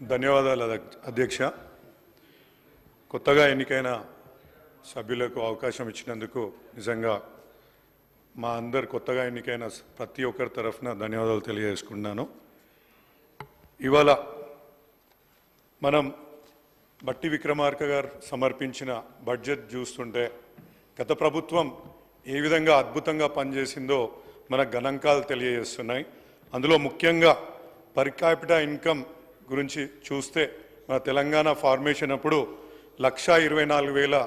ధన్యవాదాలు అధ్యక్ష. కొత్తగా ఎన్నికైన సభ్యులకు అవకాశం ఇచ్చినందుకు నిజంగా మా అందరు కొత్తగా ఎన్నికైన ప్రతి ఒక్కరి తరఫున ధన్యవాదాలు తెలియజేసుకున్నాను. ఇవాళ మనం బట్టి విక్రమార్క గారు సమర్పించిన బడ్జెట్ చూస్తుంటే గత ప్రభుత్వం ఏ విధంగా అద్భుతంగా పనిచేసిందో మన గణాంకాలు తెలియజేస్తున్నాయి. అందులో ముఖ్యంగా పర్ క్యాపిటా ఇన్కమ్ గురించి చూస్తే మన తెలంగాణ ఫార్మేషన్ అప్పుడు 1,24,000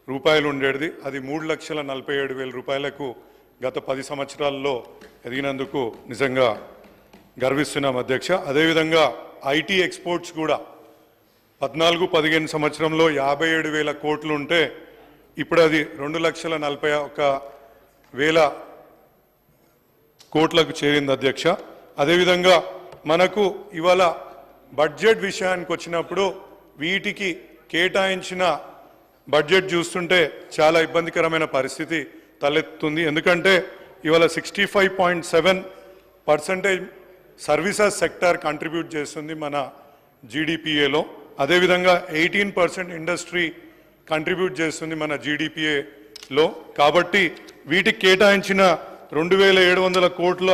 రూపాయలు ఉండేది. అది 3,47,000 రూపాయలకు గత 10 సంవత్సరాల్లో ఎదిగినందుకు నిజంగా గర్విస్తున్నాం అధ్యక్ష. అదేవిధంగా ఐటీ ఎక్స్పోర్ట్స్ కూడా 14-15 సంవత్సరంలో 57,000 కోట్లు ఉంటే ఇప్పుడు అది 2,41,000 కోట్లకు చేరింది అధ్యక్ష. అదేవిధంగా మనకు ఇవాళ బడ్జెట్ విషయానికి వచ్చినప్పుడు వీటికి కేటాయించిన బడ్జెట్ చూస్తుంటే చాలా ఇబ్బందికరమైన పరిస్థితి తలెత్తుతుంది. ఎందుకంటే ఇవాళ 65.7% సర్వీసెస్ సెక్టార్ కంట్రిబ్యూట్ చేస్తుంది మన జీడిపిఏలో. అదేవిధంగా 18% ఇండస్ట్రీ కంట్రిబ్యూట్ చేస్తుంది మన జీడిపిఏలో. కాబట్టి వీటికి కేటాయించిన 2,700 కోట్ల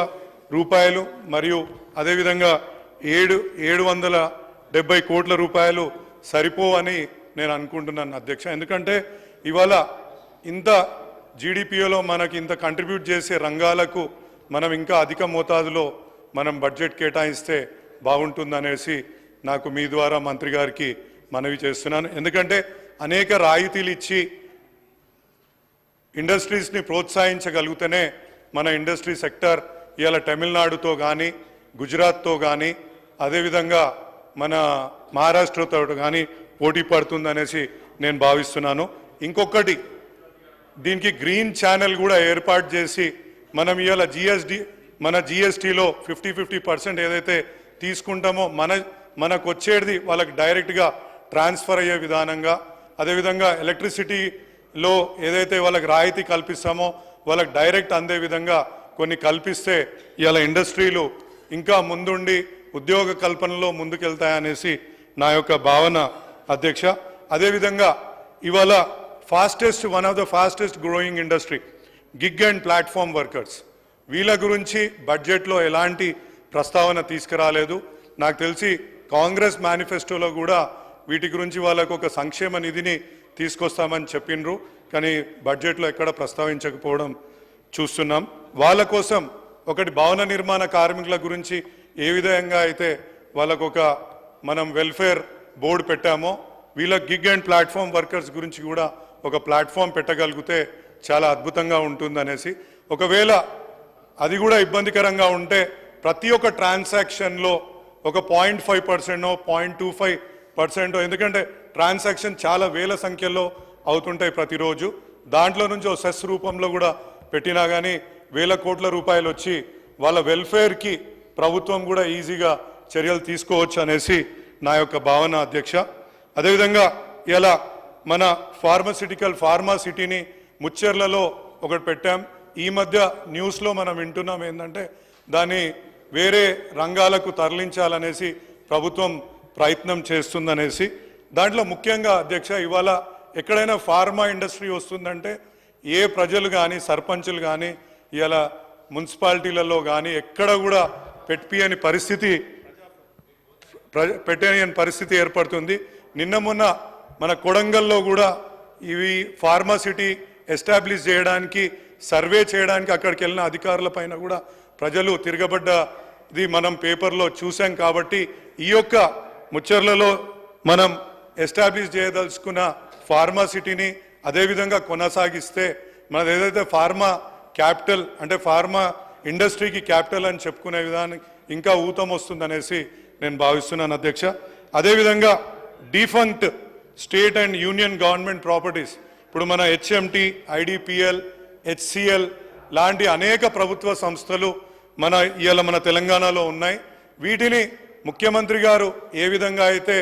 రూపాయలు మరియు అదేవిధంగా 770 కోట్ల రూపాయలు సరిపోవని నేను అనుకుంటున్నాను అధ్యక్ష. ఎందుకంటే ఇవాళ ఇంత జీడిపిలో మనకి ఇంత కంట్రిబ్యూట్ చేసే రంగాలకు మనం ఇంకా అధిక మోతాదులో మనం బడ్జెట్ కేటాయిస్తే బాగుంటుందనేసి నాకు మీ ద్వారా మంత్రి గారికి మనవి చేస్తున్నాను. ఎందుకంటే అనేక రాయితీలు ఇచ్చి ఇండస్ట్రీస్ని ప్రోత్సహించగలిగితేనే మన ఇండస్ట్రీ సెక్టర్ ఇవాళ తమిళనాడుతో కానీ గుజరాత్తో కానీ అదేవిధంగా మన మహారాష్ట్రతో కానీ పోటీ పడుతుందనేసి నేను భావిస్తున్నాను. ఇంకొకటి దీనికి గ్రీన్ ఛానల్ కూడా ఏర్పాటు చేసి మనం ఇవాళ మన జిఎస్టీలో 50% ఏదైతే తీసుకుంటామో మనకు వచ్చేది వాళ్ళకి డైరెక్ట్గా ట్రాన్స్ఫర్ అయ్యే విధానంగా, అదేవిధంగా ఎలక్ట్రిసిటీలో ఏదైతే వాళ్ళకి రాయితీ కల్పిస్తామో వాళ్ళకి డైరెక్ట్ అందే విధంగా కొన్ని కల్పిస్తే ఇవాళ ఇండస్ట్రీలు ఇంకా ముందుండి ఉద్యోగ కల్పనలో ముందుకెళ్తాయనేసి నా యొక్క భావన అధ్యక్ష. అదేవిధంగా ఇవాళ one of the fastest growing industry gig and platform workers, వీళ్ళ గురించి బడ్జెట్లో ఎలాంటి ప్రస్తావన తీసుకురాలేదు. నాకు తెలిసి కాంగ్రెస్ మేనిఫెస్టోలో కూడా వీటి గురించి వాళ్ళకు ఒక సంక్షేమ నిధిని తీసుకొస్తామని చెప్పిండ్రు, కానీ బడ్జెట్లో ఎక్కడ ప్రస్తావించకపోవడం చూస్తున్నాం. వాళ్ళ కోసం ఒకటి భవన నిర్మాణ కార్మికుల గురించి ఏ విధంగా అయితే వాళ్ళకు ఒక మనం వెల్ఫేర్ బోర్డు పెట్టామో వీళ్ళ గిగ్ అండ్ ప్లాట్ఫామ్ వర్కర్స్ గురించి కూడా ఒక ప్లాట్ఫామ్ పెట్టగలిగితే చాలా అద్భుతంగా ఉంటుందనేసి, ఒకవేళ అది కూడా ఇబ్బందికరంగా ఉంటే ప్రతి ఒక్క ట్రాన్సాక్షన్లో ఒక 0.5%, 0.25%, ఎందుకంటే ట్రాన్సాక్షన్ చాలా వేల సంఖ్యలో అవుతుంటాయి ప్రతిరోజు, దాంట్లో నుంచి ఒక సెస్ రూపంలో కూడా పెట్టినా కానీ 1,000 కోట్ల రూపాయలు వచ్చి వాళ్ళ వెల్ఫేర్కి ప్రభుత్వం కూడా ఈజీగా చర్యలు తీసుకోవచ్చు అనేసి నా యొక్క భావన అధ్యక్ష. అదేవిధంగా ఇలా మన ఫార్మా సిటీని ముచ్చెర్లలో ఒకటి పెట్టాం. ఈ మధ్య న్యూస్లో మనం వింటున్నాం ఏంటంటే దాన్ని వేరే రంగాలకు తరలించాలనేసి ప్రభుత్వం ప్రయత్నం చేస్తుందనేసి. దాంట్లో ముఖ్యంగా అధ్యక్ష ఇవాళ ఎక్కడైనా ఫార్మా ఇండస్ట్రీ వస్తుందంటే ఏ ప్రజలు కానీ సర్పంచులు కానీ ఇవాళ మున్సిపాలిటీలలో కానీ ఎక్కడ కూడా పెట్టని పరిస్థితి ఏర్పడుతుంది. నిన్న మొన్న మన కొడంగల్లో కూడా ఇవి ఫార్మాసిటీ ఎస్టాబ్లిష్ చేయడానికి సర్వే చేయడానికి అక్కడికి వెళ్ళిన అధికారుల పైన కూడా ప్రజలు తిరగబడ్డది మనం పేపర్లో చూసాం. కాబట్టి ఈ యొక్క ముచ్చర్లలో మనం ఎస్టాబ్లిష్ చేయదలుచుకున్న ఫార్మాసిటీని అదేవిధంగా కొనసాగిస్తే మనది ఏదైతే ఫార్మా క్యాపిటల్ అంటే ఫార్మా ఇండస్ట్రీకి క్యాపిటల్ అని చెప్పుకునే విధానం ఇంకా ఊతం వస్తుందనేసి నేను భావిస్తున్నాను అధ్యక్ష. అదేవిధంగా defunct state and union government properties, ఇప్పుడు మన హెచ్ఎంటి, ఐడిపిఎల్, హెచ్సిఎల్ లాంటి అనేక ప్రభుత్వ సంస్థలు మన తెలంగాణలో ఉన్నాయి. వీటిని ముఖ్యమంత్రి గారు ఏ విధంగా అయితే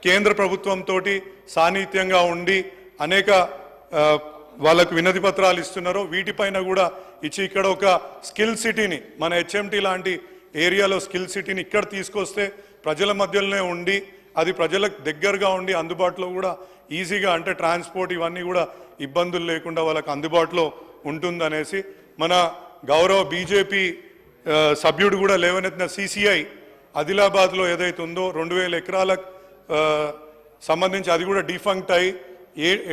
కేంద్ర ప్రభుత్వంతో సాన్నిహిత్యంగా ఉండి అనేక వాళ్ళకు వినతి పత్రాలు ఇస్తున్నారో వీటిపైన కూడా ఇచ్చి ఇక్కడ ఒక స్కిల్ సిటీని మన హెచ్ఎంటి లాంటి ఏరియాలో స్కిల్ సిటీని ఇక్కడ తీసుకొస్తే ప్రజల మధ్యలోనే ఉండి అది ప్రజలకు దగ్గరగా ఉండి అందుబాటులో కూడా ఈజీగా అంటే ట్రాన్స్పోర్ట్ ఇవన్నీ కూడా ఇబ్బందులు లేకుండా వాళ్ళకి అందుబాటులో ఉంటుందనేసి మన గౌరవ బీజేపీ సభ్యుడు కూడా లేవనెత్తిన CCI ఆదిలాబాద్లో ఏదైతే ఉందో 2000 ఎకరాలకు సంబంధించి అది కూడా డిఫంక్ట్ అయి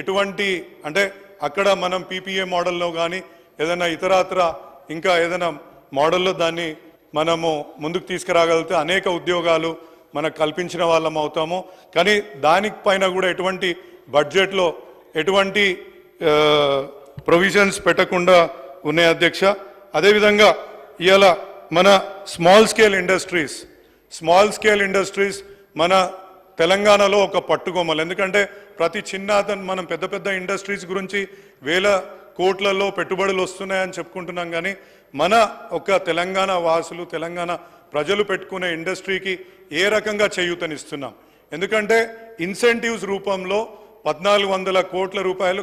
ఎటువంటి అంటే అక్కడ మనం PPA మోడల్లో కానీ ఏదైనా ఇతరత్ర ఇంకా ఏదైనా మోడల్లో దాన్ని మనము ముందుకు తీసుకురాగలిగితే అనేక ఉద్యోగాలు మనకు కల్పించిన వాళ్ళం అవుతాము. కానీ దానిపైన కూడా ఎటువంటి బడ్జెట్లో ఎటువంటి ప్రొవిజన్స్ పెట్టకుండా ఉన్నాయి అధ్యక్ష. అదేవిధంగా ఇవాళ మన స్మాల్ స్కేల్ ఇండస్ట్రీస్ మన తెలంగాణలో ఒక పట్టుకొమ్మలు. ఎందుకంటే ప్రతి చిన్న మనం పెద్ద పెద్ద ఇండస్ట్రీస్ గురించి వేల కోట్లలో పెట్టుబడులు వస్తున్నాయని చెప్పుకుంటున్నాం, కానీ మన ఒక తెలంగాణ వాసులు తెలంగాణ ప్రజలు పెట్టుకునే ఇండస్ట్రీకి ఏ రకంగా చేయూతనిస్తున్నాం. ఎందుకంటే ఇన్సెంటివ్స్ రూపంలో 1400 కోట్ల రూపాయలు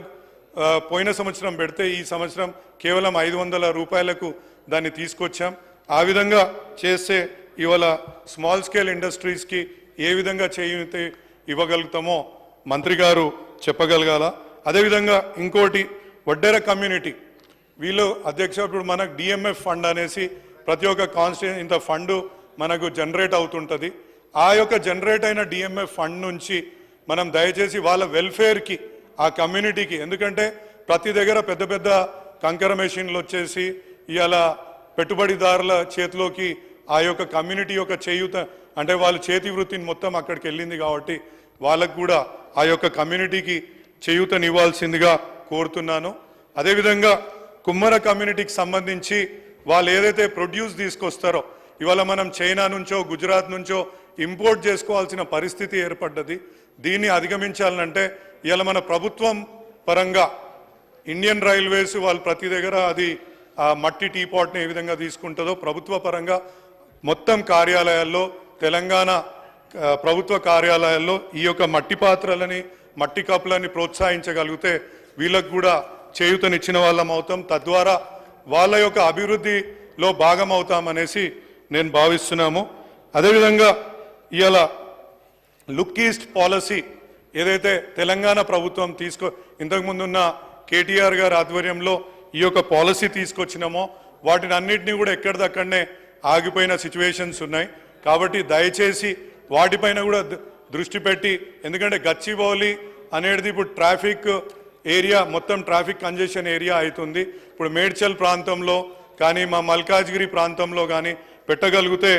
పోయిన సంవత్సరం పెడితే ఈ సంవత్సరం కేవలం 500 రూపాయలకు దాన్ని తీసుకొచ్చాం. ఆ విధంగా చేస్తే ఇవాళ స్మాల్ స్కేల్ ఇండస్ట్రీస్కి ఏ విధంగా చేయూత ఇవ్వగలుగుతామో మంత్రి గారు చెప్పగలగాల. అదేవిధంగా ఇంకోటి వడ్డెర కమ్యూనిటీ వీళ్ళు అధ్యక్ష ఇప్పుడు మనకు DMF ఫండ్ అనేసి ప్రతి ఒక్క కాన్స్టిట్యూషన్ ఇంత ఫండ్ మనకు జనరేట్ అవుతుంటుంది. ఆ యొక్క జనరేట్ అయిన DMF ఫండ్ నుంచి మనం దయచేసి వాళ్ళ వెల్ఫేర్కి ఆ కమ్యూనిటీకి, ఎందుకంటే ప్రతి దగ్గర పెద్ద పెద్ద కంకర మెషిన్లు వచ్చేసి ఇవాళ పెట్టుబడిదారుల చేతిలోకి ఆ యొక్క కమ్యూనిటీ యొక్క చేయూత అంటే వాళ్ళ చేతి వృత్తిని మొత్తం అక్కడికి వెళ్ళింది కాబట్టి వాళ్ళకు కూడా ఆ యొక్క కమ్యూనిటీకి చేయూతనివ్వాల్సిందిగా కోరుతున్నాను. అదేవిధంగా కుమ్మర కమ్యూనిటీకి సంబంధించి వాళ్ళు ఏదైతే ప్రొడ్యూస్ తీసుకొస్తారో ఇవాళ మనం చైనా నుంచో గుజరాత్ నుంచో ఇంపోర్ట్ చేసుకోవాల్సిన పరిస్థితి ఏర్పడ్డది. దీన్ని అధిగమించాలంటే ఇవాళ మన ప్రభుత్వం పరంగా ఇండియన్ రైల్వేస్ వాళ్ళు ప్రతి దగ్గర అది ఆ మట్టి టీపాట్ని ఏ విధంగా తీసుకుంటుందో ప్రభుత్వ పరంగా మొత్తం కార్యాలయాల్లో తెలంగాణ ప్రభుత్వ కార్యాలయాల్లో ఈ యొక్క మట్టి పాత్రలని మట్టి కప్పులని ప్రోత్సహించగలిగితే వీళ్ళకు కూడా చేయూతనిచ్చిన వాళ్ళం అవుతాం. తద్వారా వాళ్ళ యొక్క అభివృద్ధిలో భాగం అవుతామనేసి నేను భావిస్తున్నాము. అదేవిధంగా ఇవాళ లుక్ ఈస్ట్ పాలసీ ఏదైతే తెలంగాణ ప్రభుత్వం ఇంతకుముందున్న KTR గారి ఆధ్వర్యంలో ఈ యొక్క పాలసీ తీసుకొచ్చినామో వాటిని అన్నింటినీ కూడా ఎక్కడిదక్కడనే ఆగిపోయిన సిచ్యువేషన్స్ ఉన్నాయి. కాబట్టి దయచేసి వాటిపైన కూడా దృష్టి పెట్టి, ఎందుకంటే గచ్చిబౌలి అనేది ఇప్పుడు ట్రాఫిక్ ఏరియా మొత్తం ట్రాఫిక్ కంజెషన్ ఏరియా అవుతుంది. ఇప్పుడు మేడ్చల్ ప్రాంతంలో కానీ మా మల్కాజ్గిరి ప్రాంతంలో కానీ పెట్టగలిగితే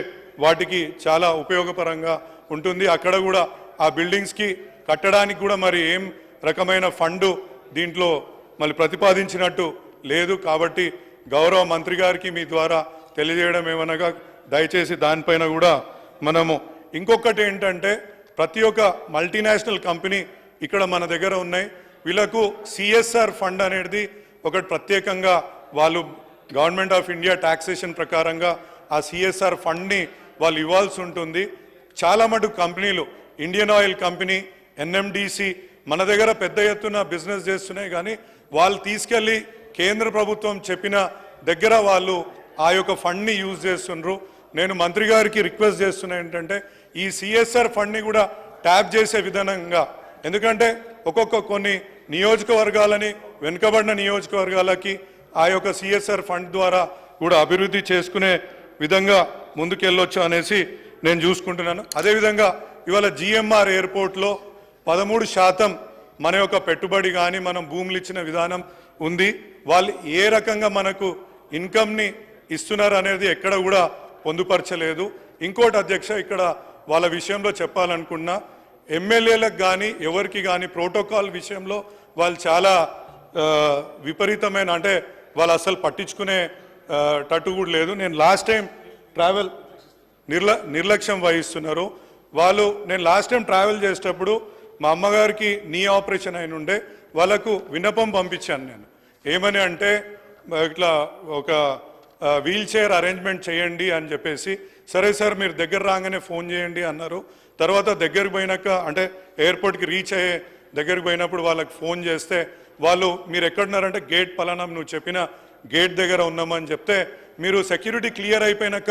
వాటికి చాలా ఉపయోగపరంగా ఉంటుంది. అక్కడ కూడా ఆ బిల్డింగ్స్కి కట్టడానికి కూడా మరి ఏం రకమైన ఫండు దీంట్లో మళ్ళీ ప్రతిపాదించినట్టు లేదు. కాబట్టి గౌరవ మంత్రి గారికి మీ ద్వారా తెలియజేయడం ఏమనగా దయచేసి దానిపైన కూడా మనము ఇంకొకటి ఏంటంటే ప్రతి ఒక్క మల్టీనేషనల్ కంపెనీ ఇక్కడ మన దగ్గర ఉన్నాయి. వీళ్ళకు CSR ఫండ్ అనేది ఒకటి ప్రత్యేకంగా వాళ్ళు గవర్నమెంట్ ఆఫ్ ఇండియా టాక్సేషన్ ప్రకారంగా ఆ CSR ఫండ్ని వాళ్ళు ఇవ్వాల్సి ఉంటుంది. చాలా మటుకు కంపెనీలు ఇండియన్ ఆయిల్ కంపెనీ NMDC మన దగ్గర పెద్ద ఎత్తున బిజినెస్ చేస్తున్నాయి, కానీ వాళ్ళు తీసుకెళ్ళి కేంద్ర ప్రభుత్వం చెప్పిన దగ్గర వాళ్ళు ఆ యొక్క ఫండ్ని యూజ్ చేస్తున్నారు. నేను మంత్రి గారికి రిక్వెస్ట్ చేస్తున్నా ఏంటంటే ఈ CSR ఫండ్ని కూడా ట్యాప్ చేసే విధానంగా, ఎందుకంటే ఒక్కొక్క కొన్ని నియోజకవర్గాలని వెనుకబడిన నియోజకవర్గాలకి ఆ యొక్క CSR ఫండ్ ద్వారా కూడా అభివృద్ధి చేసుకునే విధంగా ముందుకెళ్ళొచ్చు అనేసి నేను చూసుకుంటున్నాను. అదేవిధంగా ఇవాళ GMR ఎయిర్పోర్ట్లో 13% మన యొక్క పెట్టుబడి కానీ మనం భూములు ఇచ్చిన విధానం ఉంది. వాళ్ళు ఏ రకంగా మనకు ఇన్కమ్ని ఇస్తున్నారు అనేది ఎక్కడ కూడా పొందుపరచలేదు. ఇంకోటి అధ్యక్ష ఇక్కడ వాళ్ళ విషయంలో చెప్పాలనుకున్నా ఎమ్మెల్యేలకు కానీ ఎవరికి కానీ ప్రోటోకాల్ విషయంలో వాళ్ళు చాలా విపరీతమైన అంటే వాళ్ళు అసలు పట్టించుకునే టట్టు కూడా లేదు. నేను లాస్ట్ టైం ట్రావెల్ నిర్లక్ష్యం వహిస్తున్నారు వాళ్ళు. నేను లాస్ట్ టైం ట్రావెల్ చేసేటప్పుడు మా అమ్మగారికి నీ ఆపరేషన్ అయిన ఉండే వాళ్ళకు విన్నపం పంపించాను నేను. ఏమని అంటే ఇట్లా ఒక వీల్ చైర్ అరేంజ్మెంట్ చేయండి అని చెప్పేసి, సరే సార్ మీరు దగ్గర రాగానే ఫోన్ చేయండి అన్నారు. తర్వాత దగ్గరికి పోయినాక అంటే ఎయిర్పోర్ట్కి రీచ్ అయ్యే దగ్గరికి పోయినప్పుడు వాళ్ళకి ఫోన్ చేస్తే వాళ్ళు మీరు ఎక్కడున్నారంటే గేట్ పలానా నువ్వు చెప్పిన గేట్ దగ్గర ఉన్నామని చెప్తే మీరు సెక్యూరిటీ క్లియర్ అయిపోయినాక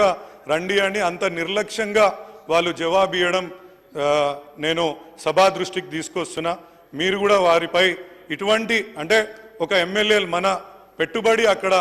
రండి అని అంత నిర్లక్ష్యంగా వాళ్ళు జవాబు ఇవ్వడం నేను సభా దృష్టికి తీసుకొస్తున్నా. మీరు కూడా వారిపై ఇటువంటి అంటే ఒక ఎమ్మెల్యేలు మన పెట్టుబడి అక్కడ